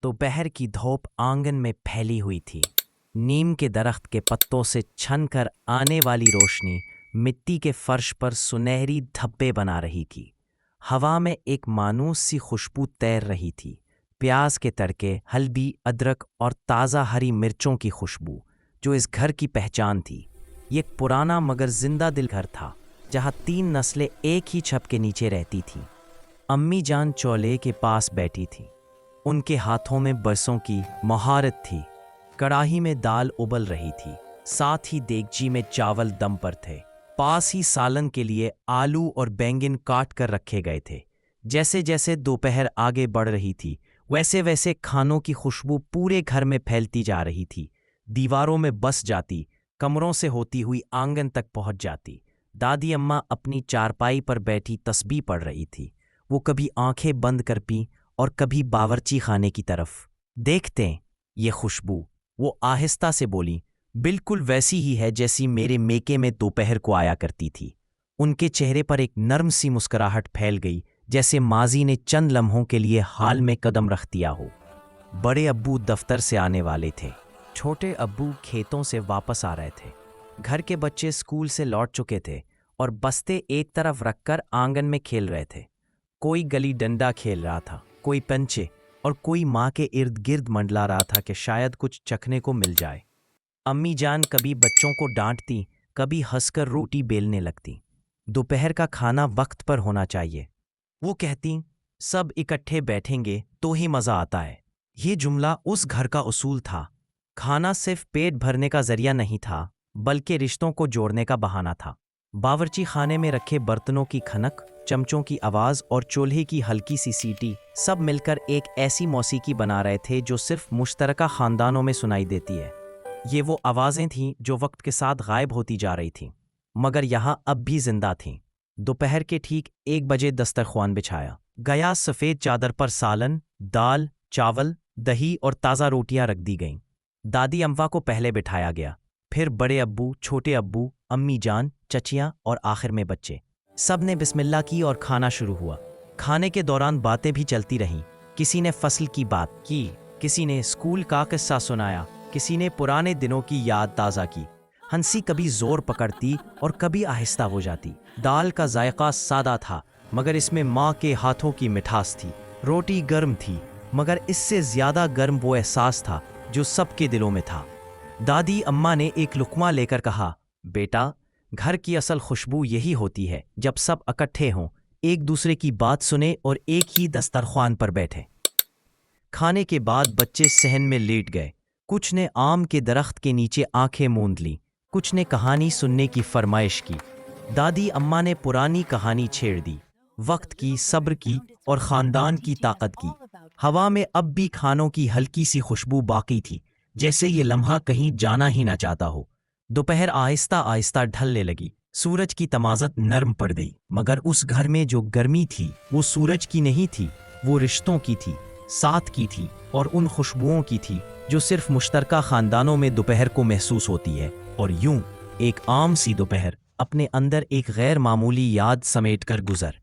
दोपहर की धूप आंगन में फैली हुई थी। नीम के दरख्त के पत्तों से छन कर आने वाली रोशनी मिट्टी के फर्श पर सुनहरी धब्बे बना रही थी। हवा में एक मानूस सी खुशबू तैर रही थी, प्याज के तड़के, हल्दी, अदरक और ताज़ा हरी मिर्चों की खुशबू, जो इस घर की पहचान थी। ये एक पुराना मगर जिंदा दिल घर था, जहाँ 3 नस्लें एक ही छत के नीचे रहती थीं। अम्मी जान चौले के पास बैठी थी। उनके हाथों में बरसों की महारत थी। कढ़ाई में दाल उबल रही थी, साथ ही देगची में चावल दम पर थे। पास ही सालन के लिए आलू और बैंगन काट कर रखे गए थे। जैसे जैसे दोपहर आगे बढ़ रही थी, वैसे वैसे खानों की खुशबू पूरे घर में फैलती जा रही थी। दीवारों में बस जाती, कमरों से होती हुई आंगन तक पहुंच जाती। दादी अम्मा अपनी चारपाई पर बैठी तस्बीह पढ़ रही थी। वो कभी आंखें बंद कर पीं और कभी बावर्ची खाने की तरफ देखते। ये खुशबू, वो आहिस्ता से बोली, बिल्कुल वैसी ही है जैसी मेरे मेके में दोपहर को आया करती थी। उनके चेहरे पर एक नर्म सी मुस्कुराहट फैल गई, जैसे माजी ने चंद लम्हों के लिए हाल में कदम रख दिया हो। बड़े अब्बू दफ्तर से आने वाले थे, छोटे अब्बू खेतों से वापस आ रहे थे। घर के बच्चे स्कूल से लौट चुके थे और बस्ते एक तरफ रखकर आंगन में खेल रहे थे। कोई गली डंडा खेल रहा था, कोई पंचे, और कोई माँ के इर्द गिर्द मंडला रहा था कि शायद कुछ चखने को मिल जाए। अम्मी जान कभी बच्चों को डांटती, कभी हंसकर रोटी बेलने लगती। दोपहर का खाना वक्त पर होना चाहिए, वो कहती, सब इकट्ठे बैठेंगे तो ही मज़ा आता है। ये जुमला उस घर का उसूल था। खाना सिर्फ पेट भरने का जरिया नहीं था, बल्कि रिश्तों को जोड़ने का बहाना था। बावर्ची खाने में रखे बर्तनों की खनक, चमचों की आवाज़ और चूल्हे की हल्की सी सीटी, सब मिलकर एक ऐसी मौसीकी बना रहे थे जो सिर्फ मुश्तरका ख़ानदानों में सुनाई देती है। ये वो आवाज़ें थीं जो वक्त के साथ गायब होती जा रही थीं, मगर यहाँ अब भी जिंदा थीं। दोपहर के ठीक 1 बजे दस्तरख्वान बिछाया गया। सफ़ेद चादर पर सालन, दाल, चावल, दही और ताज़ा रोटियां रख दी गईं। दादी अम्मा को पहले बिठाया गया, फिर बड़े अब्बू, छोटे अब्बू, अम्मी जान, चचियाँ और आखिर में बच्चे। सब ने बिस्मिल्लाह की और खाना शुरू हुआ। खाने के दौरान बातें भी चलती रहीं। किसी ने फसल की बात की, किसी ने स्कूल का किस्सा सुनाया, किसी ने पुराने दिनों की याद ताज़ा की। हंसी कभी जोर पकड़ती और कभी आहिस्ता हो जाती। दाल का जायका सादा था, मगर इसमें माँ के हाथों की मिठास थी। रोटी गर्म थी, मगर इससे ज़्यादा गर्म वो एहसास था जो सबके दिलों में था। दादी अम्मा ने एक लुक़मा लेकर कहा, बेटा, घर की असल खुशबू यही होती है जब सब इकट्ठे हों, एक दूसरे की बात सुने और एक ही दस्तरख्वान पर बैठे। खाने के बाद बच्चे सहन में लेट गए। कुछ ने आम के दरख्त के नीचे आंखें मूंद ली, कुछ ने कहानी सुनने की फरमाइश की। दादी अम्मा ने पुरानी कहानी छेड़ दी, वक्त की, सब्र की और ख़ानदान की ताकत की। हवा में अब भी खानों की हल्की सी खुशबू बाकी थी, जैसे ये लम्हा कहीं जाना ही ना चाहता हो। दोपहर आहिस्ता आहिस्ता ढलने लगी। सूरज की तमाज़त नरम पड़ गई, मगर उस घर में जो गर्मी थी वो सूरज की नहीं थी, वो रिश्तों की थी, साथ की थी और उन खुशबुओं की थी जो सिर्फ मुश्तरका ख़ानदानों में दोपहर को महसूस होती है। और यूं एक आम सी दोपहर अपने अंदर एक गैर मामूली याद समेट कर गुजर